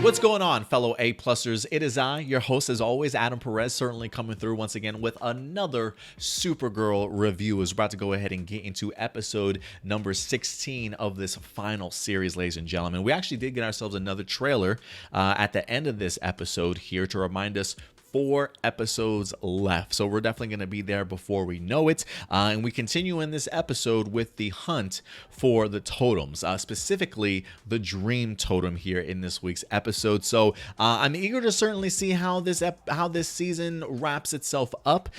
What's going on, fellow A-Plusers? It is I, your host, as always, Adam Perez, certainly coming through once again with another Supergirl review. We're about to go ahead and get into episode number 16 of this final series, ladies and gentlemen. We actually did get ourselves another trailer at the end of this episode here to remind us 4 episodes left, so we're definitely going to be there before we know it. And we continue in this episode with the hunt for the totems, specifically the Dream Totem here in this week's episode. So I'm eager to certainly see how this season wraps itself up.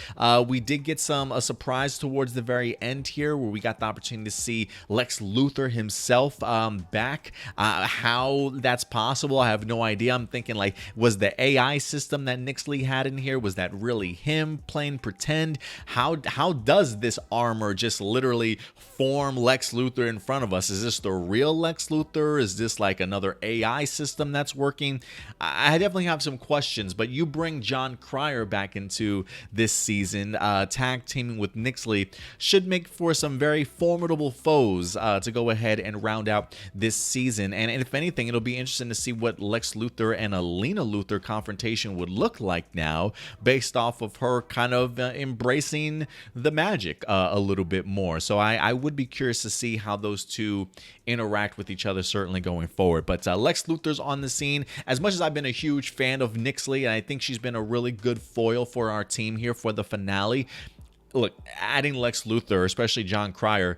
We did get a surprise towards the very end here, where we got the opportunity to see Lex Luthor himself back. How that's possible, I have no idea. I'm thinking, like, was the AI system that Nixley had in here, was that really him playing pretend? How does this armor just literally form Lex Luthor in front of us? Is this the real Lex Luthor? Is this like another AI system that's working? I definitely have some questions, but you bring John Cryer back into this season, tag teaming with Nixley, should make for some very formidable foes to go ahead and round out this season. And if anything, it'll be interesting to see what Lex Luthor and Alina Luthor confrontation would look like now, based off of her kind of embracing the magic a little bit more. So I would be curious to see how those two interact with each other, certainly going forward. But Lex Luthor's on the scene. As much as I've been a huge fan of Nixley, and I think she's been a really good foil for our team here for the finale, look, adding Lex Luthor, especially John Cryer,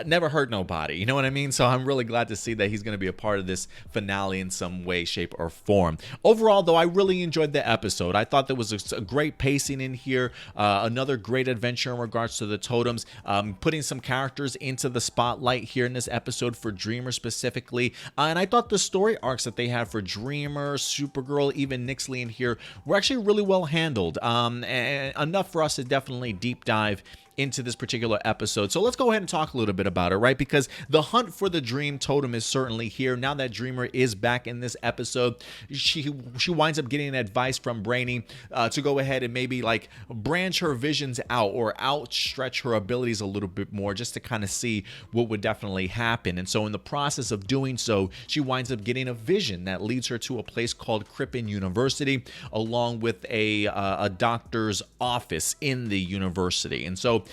never hurt nobody, you know what I mean? So I'm really glad to see that he's going to be a part of this finale in some way, shape, or form. Overall, though, I really enjoyed the episode. I thought there was a great pacing in here, another great adventure in regards to the totems, putting some characters into the spotlight here in this episode for Dreamer specifically. And I thought the story arcs that they had for Dreamer, Supergirl, even Nixley in here were actually really well handled, and enough for us to definitely deep dive into this particular episode. So let's go ahead and talk a little bit about it, right? Because the hunt for the Dream Totem is certainly here. Now that Dreamer is back in this episode, she winds up getting advice from Brainy to go ahead and maybe like branch her visions out or outstretch her abilities a little bit more, just to kind of see what would definitely happen. And so in the process of doing so, she winds up getting a vision that leads her to a place called Crippen University, along with a doctor's office in the university. And so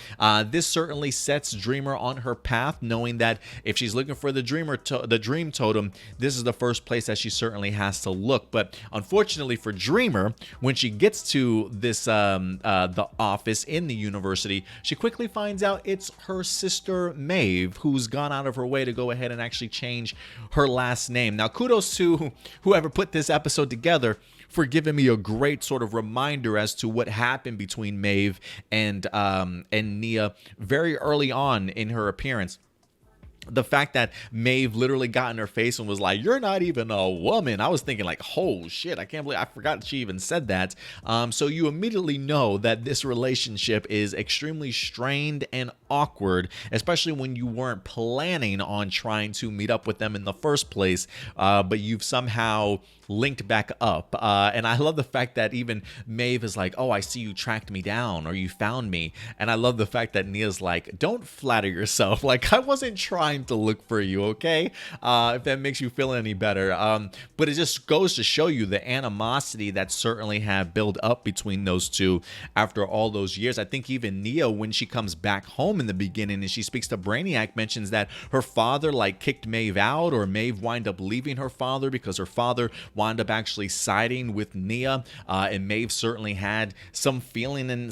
this certainly sets Dreamer on her path, knowing that if she's looking for the Dream Totem, this is the first place that she certainly has to look. But unfortunately for Dreamer, when she gets to this the office in the university, she quickly finds out it's her sister Maeve, who's gone out of her way to go ahead and actually change her last name. Now, kudos to whoever put this episode together for giving me a great sort of reminder as to what happened between Maeve and Nia very early on in her appearance. The fact that Maeve literally got in her face and was like, "You're not even a woman." I was thinking like, "Oh shit, I can't believe I forgot she even said that." So you immediately know that this relationship is extremely strained and awkward, especially when you weren't planning on trying to meet up with them in the first place, but you've somehow linked back up. And I love the fact that even Maeve is like, "Oh, I see you tracked me down, or you found me." And I love the fact that Nia's like, "Don't flatter yourself. Like, I wasn't trying to look for you, okay?" If that makes you feel any better. But it just goes to show you the animosity that certainly have built up between those two after all those years. I think even Nia, when she comes back home in the beginning and she speaks to Brainiac, mentions that her father like kicked Maeve out, or Maeve wind up leaving her father because her father wound up actually siding with Nia, and Maeve certainly had some feeling and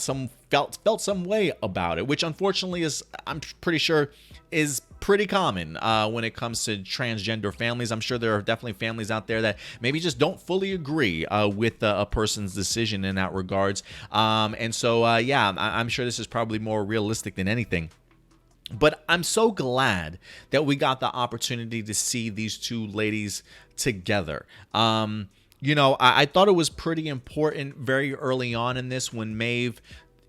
felt some way about it, which unfortunately is, I'm pretty sure, is pretty common when it comes to transgender families. I'm sure there are definitely families out there that maybe just don't fully agree with a person's decision in that regards. And so, yeah, I'm sure this is probably more realistic than anything. But I'm so glad that we got the opportunity to see these two ladies together. You know, I thought it was pretty important very early on in this when Maeve,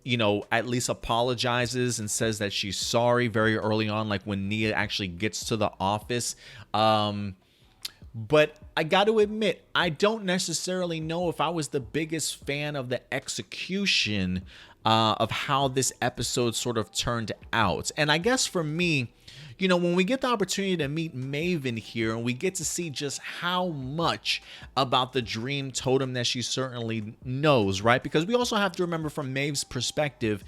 you know, at least apologizes and says that she's sorry very early on, like when Nia actually gets to the office. But I got to admit, I don't necessarily know if I was the biggest fan of the execution of how this episode sort of turned out. And I guess for me, you know, when we get the opportunity to meet Maeve in here and we get to see just how much about the Dream Totem that she certainly knows, right? Because we also have to remember from Maeve's perspective,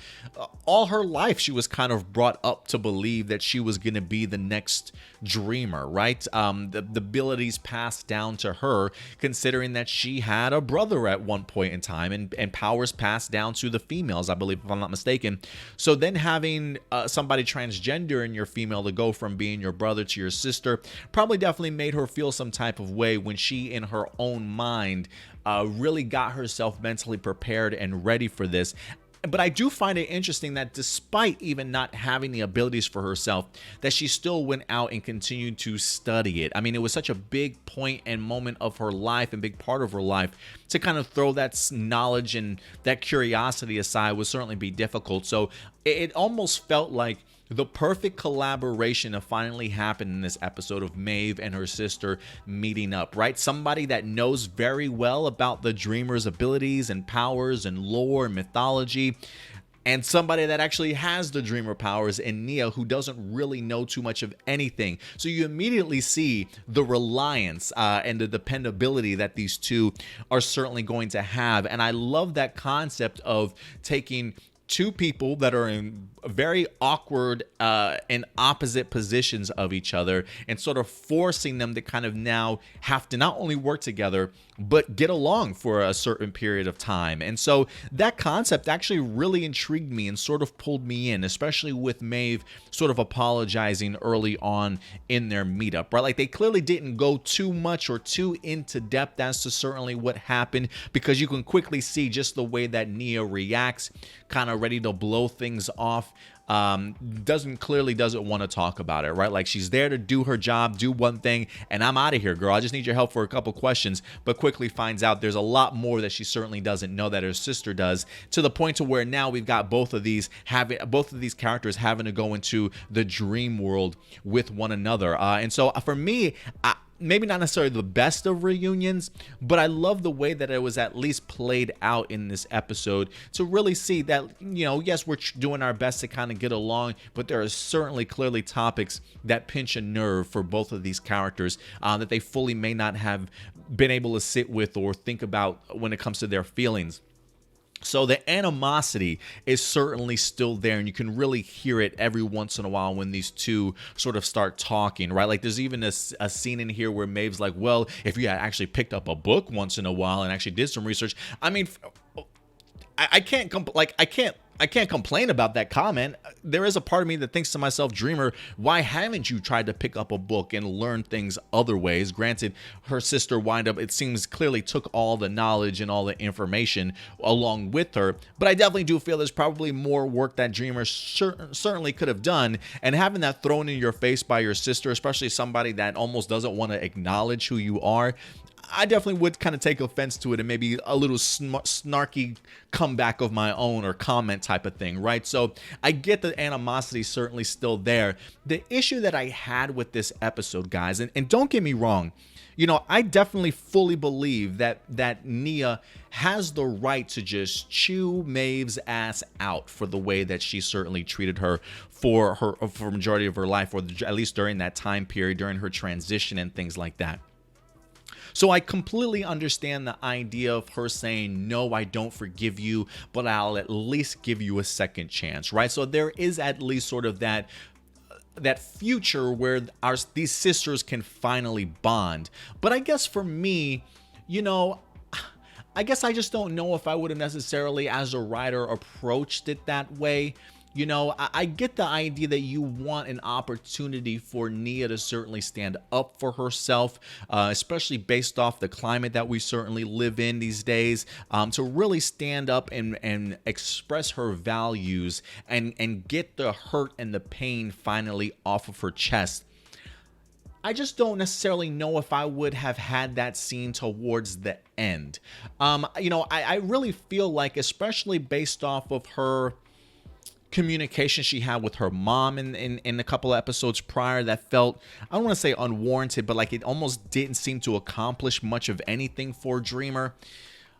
all her life she was kind of brought up to believe that she was going to be the next dreamer, right? The abilities passed down to her, considering that she had a brother at one point in time, and powers passed down to the females, I believe, if I'm not mistaken. So then having somebody transgender in your female to go from being your brother to your sister probably definitely made her feel some type of way when she, in her own mind, really got herself mentally prepared and ready for this. But I do find it interesting that despite even not having the abilities for herself, that she still went out and continued to study it. I mean, it was such a big point and moment of her life and big part of her life to kind of throw that knowledge and that curiosity aside would certainly be difficult. So it almost felt like the perfect collaboration of finally happened in this episode of Maeve and her sister meeting up, right? Somebody that knows very well about the dreamer's abilities and powers and lore and mythology, and somebody that actually has the dreamer powers in Nia, who doesn't really know too much of anything. So you immediately see the reliance and the dependability that these two are certainly going to have. And I love that concept of taking two people that are in very awkward and opposite positions of each other and sort of forcing them to kind of now have to not only work together but get along for a certain period of time. And so that concept actually really intrigued me and sort of pulled me in, especially with Maeve sort of apologizing early on in their meetup, right? Like they clearly didn't go too much or too into depth as to certainly what happened, because you can quickly see just the way that Nia reacts, kind of ready to blow things off. Doesn't want to talk about it, right? Like she's there to do her job, do one thing, and I'm out of here, girl. I just need your help for a couple questions, but quickly finds out there's a lot more that she certainly doesn't know that her sister does, to the point to where now we've got both of these characters having to go into the dream world with one another. And so for me, maybe not necessarily the best of reunions, but I love the way that it was at least played out in this episode to really see that, you know, yes, we're doing our best to kind of get along, but there are certainly clearly topics that pinch a nerve for both of these characters that they fully may not have been able to sit with or think about when it comes to their feelings. So the animosity is certainly still there, and you can really hear it every once in a while when these two sort of start talking, right? Like there's even a scene in here where Maeve's like, well, if you had actually picked up a book once in a while and actually did some research, I mean, I can't complain about that comment. There is a part of me that thinks to myself, Dreamer, why haven't you tried to pick up a book and learn things other ways? Granted, her sister it seems clearly took all the knowledge and all the information along with her, but I definitely do feel there's probably more work that Dreamer certainly could have done, and having that thrown in your face by your sister, especially somebody that almost doesn't want to acknowledge who you are, I definitely would kind of take offense to it and maybe a little snarky comeback of my own or comment type of thing, right? So I get the animosity certainly still there. The issue that I had with this episode, guys, and don't get me wrong, you know, I definitely fully believe that Nia has the right to just chew Maeve's ass out for the way that she certainly treated her for majority of her life, or at least during that time period, during her transition and things like that. So I completely understand the idea of her saying, no, I don't forgive you, but I'll at least give you a second chance, right? So there is at least sort of that future where these sisters can finally bond. But I guess for me, you know, I guess I just don't know if I would have necessarily, as a writer, approached it that way. You know, I get the idea that you want an opportunity for Nia to certainly stand up for herself, especially based off the climate that we certainly live in these days, to really stand up and express her values and get the hurt and the pain finally off of her chest. I just don't necessarily know if I would have had that scene towards the end. You know, I really feel like, especially based off of her communication she had with her mom in a couple of episodes prior, that felt, I don't want to say unwarranted, but like it almost didn't seem to accomplish much of anything for Dreamer.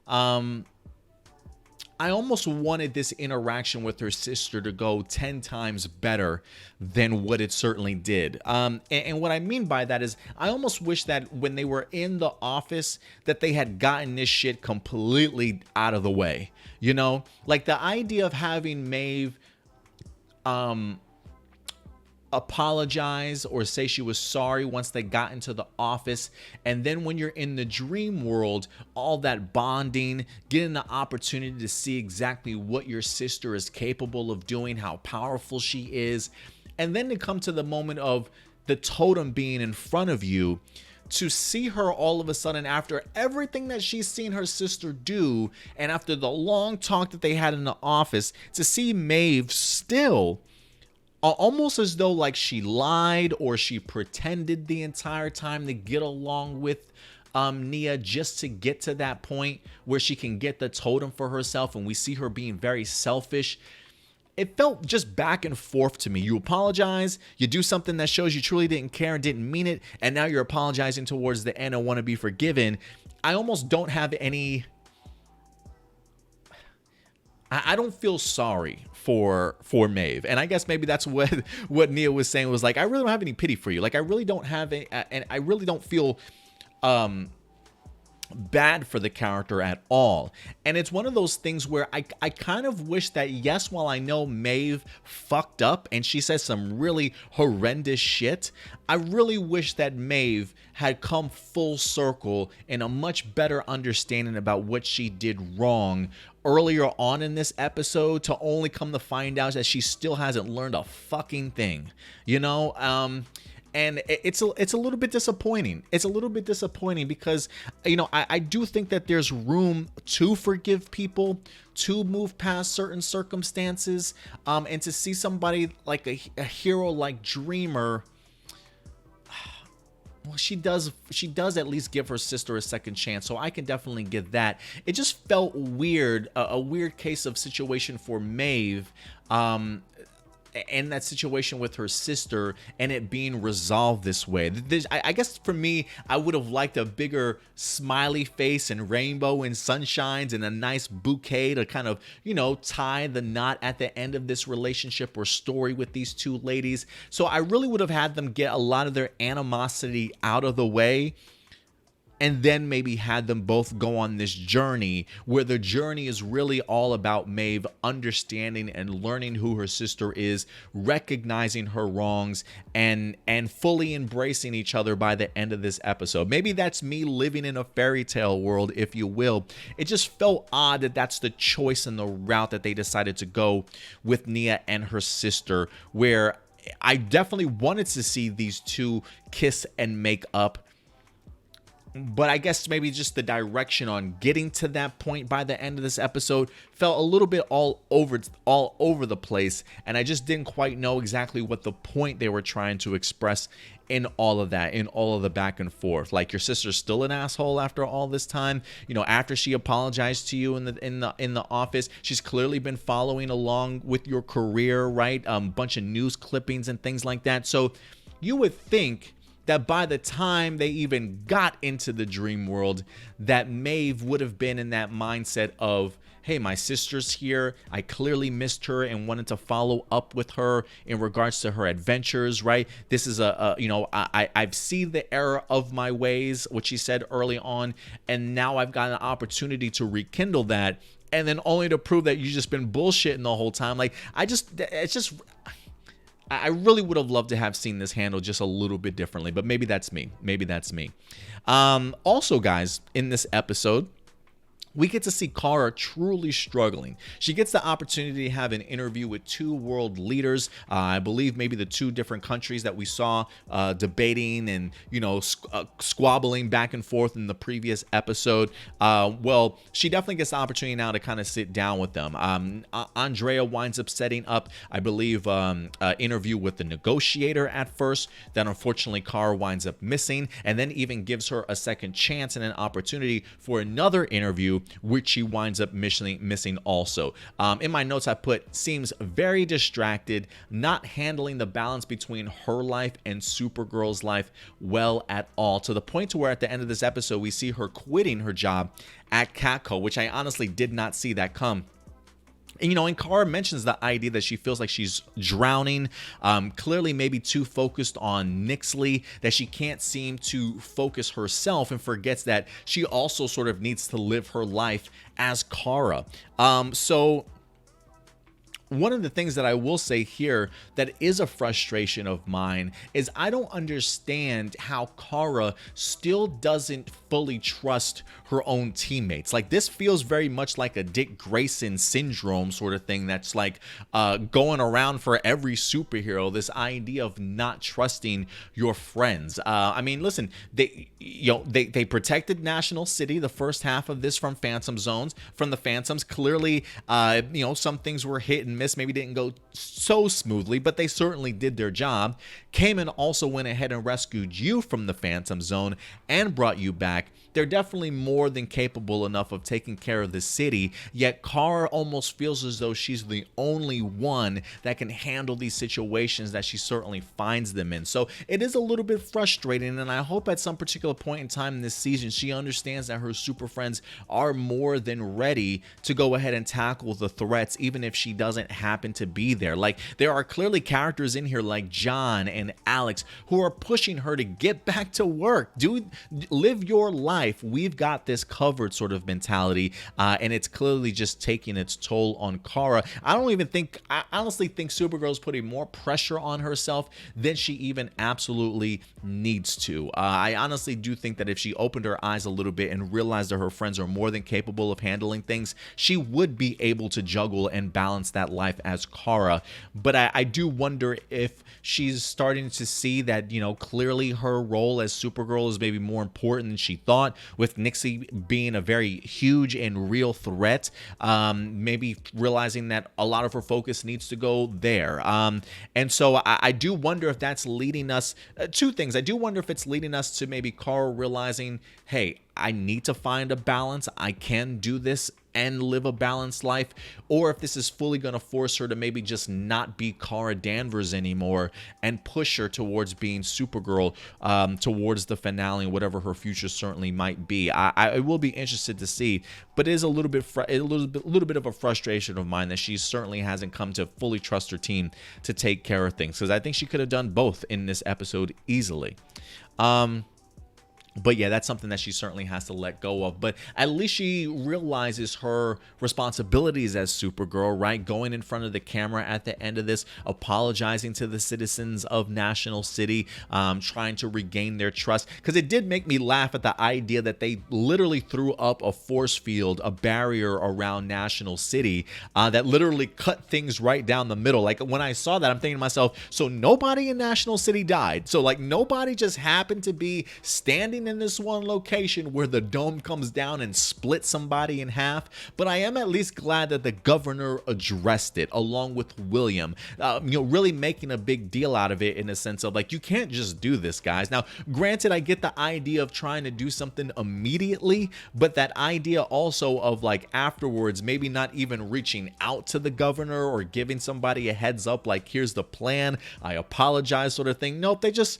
I I almost wanted this interaction with her sister to go 10 times better than what it certainly did. And what I mean by that is I almost wish that when they were in the office that they had gotten this shit completely out of the way. You know, like the idea of having Maeve apologize or say she was sorry once they got into the office, and then when you're in the dream world, all that bonding, getting the opportunity to see exactly what your sister is capable of doing, how powerful she is, and then to come to the moment of the totem being in front of you, to see her all of a sudden, after everything that she's seen her sister do, and after the long talk that they had in the office, to see Maeve still almost as though like she lied or she pretended the entire time to get along with Nia, just to get to that point where she can get the totem for herself, and we see her being very selfish. It felt just back and forth to me. You apologize, you do something that shows you truly didn't care and didn't mean it, and now you're apologizing towards the end and want to be forgiven. I almost don't have any... I don't feel sorry for Maeve, and I guess maybe that's what Nia was saying, was like, I really don't have any pity for you. Like, I really don't have and I really don't feel bad for the character at all. And it's one of those things where I kind of wish that, yes, while I know Maeve fucked up and she says some really horrendous shit, I really wish that Maeve had come full circle in a much better understanding about what she did wrong earlier on in this episode, to only come to find out that she still hasn't learned a fucking thing, you know? And it's a little bit disappointing. It's a little bit disappointing because, you know, I do think that there's room to forgive people, to move past certain circumstances, and to see somebody like a hero like Dreamer. Well, she does at least give her sister a second chance, so I can definitely get that. It just felt weird, a weird case of situation for Maeve, and that situation with her sister, and it being resolved this way. I guess for me, I would have liked a bigger smiley face and rainbow and sunshines and a nice bouquet to kind of, you know, tie the knot at the end of this relationship or story with these two ladies. So I really would have had them get a lot of their animosity out of the way, and then maybe had them both go on this journey, where the journey is really all about Maeve understanding and learning who her sister is, recognizing her wrongs, and fully embracing each other by the end of this episode. Maybe that's me living in a fairy tale world, if you will. It just felt odd that that's the choice and the route that they decided to go with Nia and her sister, where I definitely wanted to see these two kiss and make up. But I guess maybe just the direction on getting to that point by the end of this episode felt a little bit all over the place, and I just didn't quite know exactly what the point they were trying to express in all of that, in all of the back and forth. Like, your sister's still an asshole after all this time. You know, after she apologized to you in the office, she's clearly been following along with your career, right? Bunch of news clippings and things like that. So you would think that by the time they even got into the dream world, that Maeve would have been in that mindset of, hey, my sister's here, I clearly missed her and wanted to follow up with her in regards to her adventures, right? This is you know, I've seen the error of my ways, which she said early on, and now I've got an opportunity to rekindle that, and then only to prove that you've just been bullshitting the whole time. Like, I really would have loved to have seen this handled just a little bit differently, but maybe that's me. Maybe that's me. Also, guys, in this episode, we get to see Kara truly struggling. She gets the opportunity to have an interview with two world leaders. I believe maybe the two different countries that we saw debating and, you know, squabbling back and forth in the previous episode. Well, she definitely gets the opportunity now to kind of sit down with them. Andrea winds up setting up, I believe, an interview with the negotiator at first. Then, unfortunately, Kara winds up missing, and then even gives her a second chance and an opportunity for another interview, which she winds up missing also. In my notes, I put, seems very distracted, not handling the balance between her life and Supergirl's life well at all, to the point to where at the end of this episode, we see her quitting her job at Catco, which I honestly did not see that come. And, you know, and Kara mentions the idea that she feels like she's drowning, clearly maybe too focused on Nixley, that she can't seem to focus herself and forgets that she also sort of needs to live her life as Kara. So one of the things that I will say here that is a frustration of mine is I don't understand how Kara still doesn't fully trust her own teammates. Like, this feels very much like a Dick Grayson syndrome sort of thing that's like going around for every superhero, this idea of not trusting your friends. I mean, listen, they protected National City the first half of this from the Phantoms. Clearly, some things were hit and miss, maybe didn't go so smoothly, but they certainly did their job. Kamen also went ahead and rescued you from the Phantom Zone and brought you back. They're definitely more than capable enough of taking care of the city, yet Kara almost feels as though she's the only one that can handle these situations that she certainly finds them in. So it is a little bit frustrating, and I hope at some particular point in time in this season she understands that her super friends are more than ready to go ahead and tackle the threats, even if she doesn't happen to be there. Like, there are clearly characters in here like John and Alex who are pushing her to get back to work. Dude, live your life. We've got this covered sort of mentality, and it's clearly just taking its toll on Kara. I honestly think Supergirl's putting more pressure on herself than she even absolutely needs to. I honestly do think that if she opened her eyes a little bit and realized that her friends are more than capable of handling things, she would be able to juggle and balance that life as Kara. But I do wonder if she's starting to see that, clearly her role as Supergirl is maybe more important than she thought, with Nixie being a very huge and real threat. Maybe realizing that a lot of her focus needs to go there. And so I do wonder if that's leading us, two things. I do wonder if it's leading us to maybe Kara realizing, hey, I need to find a balance. I can do this and live a balanced life, or if this is fully going to force her to maybe just not be Kara Danvers anymore and push her towards being Supergirl towards the finale, whatever her future certainly might be. I will be interested to see, but it is a little bit of a frustration of mine that she certainly hasn't come to fully trust her team to take care of things, because I think she could have done both in this episode easily. But yeah, that's something that she certainly has to let go of. But at least she realizes her responsibilities as Supergirl, right? Going in front of the camera at the end of this, apologizing to the citizens of National City, trying to regain their trust. Because it did make me laugh at the idea that they literally threw up a force field, a barrier around National City that literally cut things right down the middle. Like, when I saw that, I'm thinking to myself, so nobody in National City died. So, like, nobody just happened to be standing in this one location where the dome comes down and splits somebody in half. But I am at least glad that the governor addressed it along with William, really making a big deal out of it, in a sense of like, you can't just do this, guys. Now, granted, I get the idea of trying to do something immediately, but that idea also of like afterwards maybe not even reaching out to the governor or giving somebody a heads up like, here's the plan, I apologize, sort of thing. Nope, they just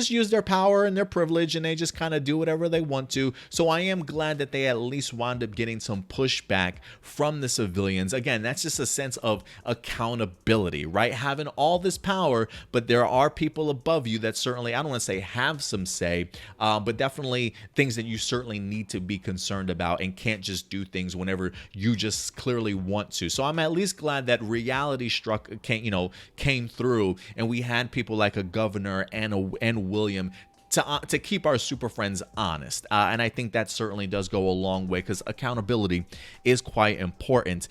use their power and their privilege, and they just kind of do whatever they want to. So I am glad that they at least wound up getting some pushback from the civilians. Again, that's just a sense of accountability, right? Having all this power, but there are people above you that certainly, I don't want to say have some say, but definitely things that you certainly need to be concerned about, and can't just do things whenever you just clearly want to. So I'm at least glad that reality came through, and we had people like a governor and William to keep our super friends honest. And I think that certainly does go a long way, because accountability is quite important.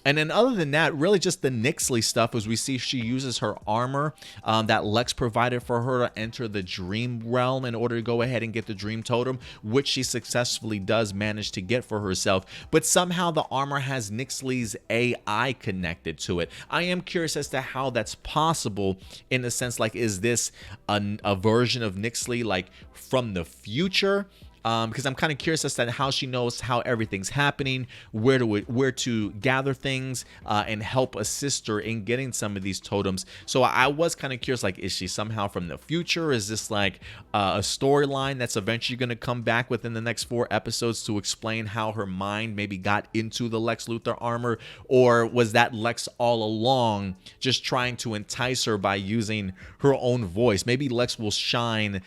And then other than that, really just the Nixley stuff, as we see she uses her armor that Lex provided for her to enter the dream realm in order to go ahead and get the Dream Totem, which she successfully does manage to get for herself. But somehow the armor has Nixley's AI connected to it. I am curious as to how that's possible, in a sense like, is this a version of Nixley like from the future? because I'm kind of curious as to how she knows how everything's happening, where to gather things, and help assist her in getting some of these totems. So I was kind of curious, like, is she somehow from the future? Is this like a storyline that's eventually going to come back within the next 4 episodes to explain how her mind maybe got into the Lex Luthor armor? Or was that Lex all along just trying to entice her by using her own voice? Maybe Lex will shine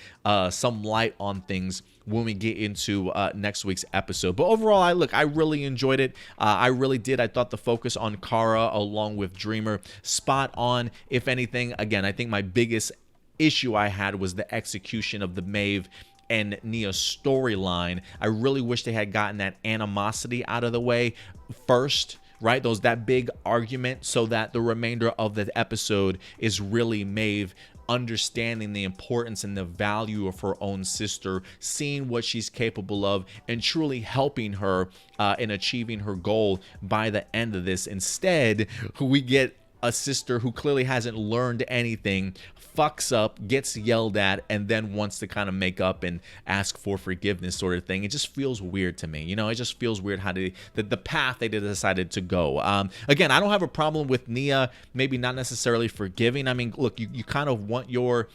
some light on things when we get into next week's episode. But overall, I really enjoyed it. I really did. I thought the focus on Kara along with Dreamer, spot on. If anything, again, I think my biggest issue I had was the execution of the Maeve and Nia storyline. I really wish they had gotten that animosity out of the way first, right? That big argument, so that the remainder of the episode is really Maeve understanding the importance and the value of her own sister, seeing what she's capable of, and truly helping her in achieving her goal by the end of this. Instead, we get a sister who clearly hasn't learned anything, fucks up, gets yelled at, and then wants to kind of make up and ask for forgiveness, sort of thing. It just feels weird to me. You know, it just feels weird how the path they decided to go. Again, I don't have a problem with Nia maybe not necessarily forgiving. I mean, look, you kind of want your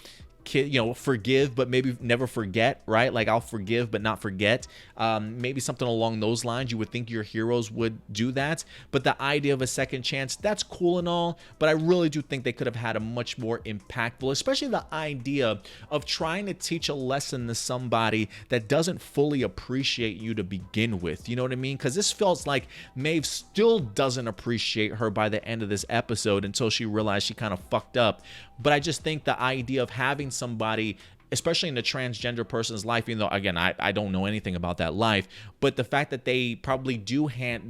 kid, forgive but maybe never forget, right? Like, I'll forgive but not forget. Maybe something along those lines. You would think your heroes would do that, but the idea of a second chance, that's cool and all, but I really do think they could have had a much more impactful, especially the idea of trying to teach a lesson to somebody that doesn't fully appreciate you to begin with. You know what I mean? Because this feels like Maeve still doesn't appreciate her by the end of this episode until she realized she kind of fucked up. But I just think the idea of having somebody, especially in a transgender person's life, even though, again, I don't know anything about that life, but the fact that they probably do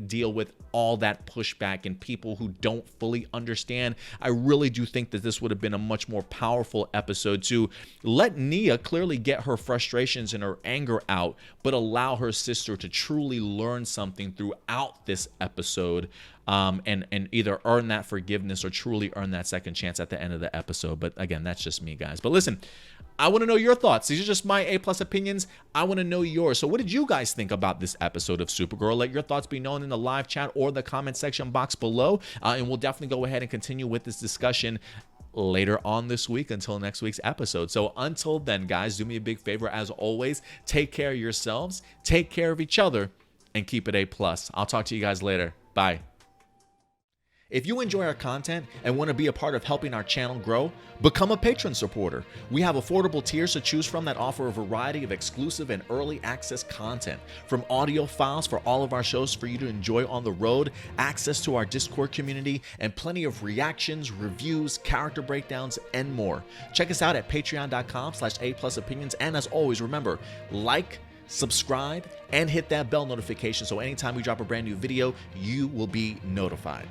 deal with all that pushback and people who don't fully understand, I really do think that this would have been a much more powerful episode to let Nia clearly get her frustrations and her anger out, but allow her sister to truly learn something throughout this episode, and either earn that forgiveness or truly earn that second chance at the end of the episode. But again, that's just me, guys. But listen, I want to know your thoughts. These are just my A+ opinions. I want to know yours. So what did you guys think about this episode of Supergirl? Let your thoughts be known in the live chat or the comment section box below, and we'll definitely go ahead and continue with this discussion later on this week until next week's episode. So until then, guys, do me a big favor. As always, take care of yourselves, take care of each other, and keep it A+. I'll talk to you guys later. Bye. If you enjoy our content and want to be a part of helping our channel grow, become a patron supporter. We have affordable tiers to choose from that offer a variety of exclusive and early access content, from audio files for all of our shows for you to enjoy on the road, access to our Discord community, and plenty of reactions, reviews, character breakdowns, and more. Check us out at patreon.com/A+opinions. And as always, remember, like, subscribe, and hit that bell notification so anytime we drop a brand new video, you will be notified.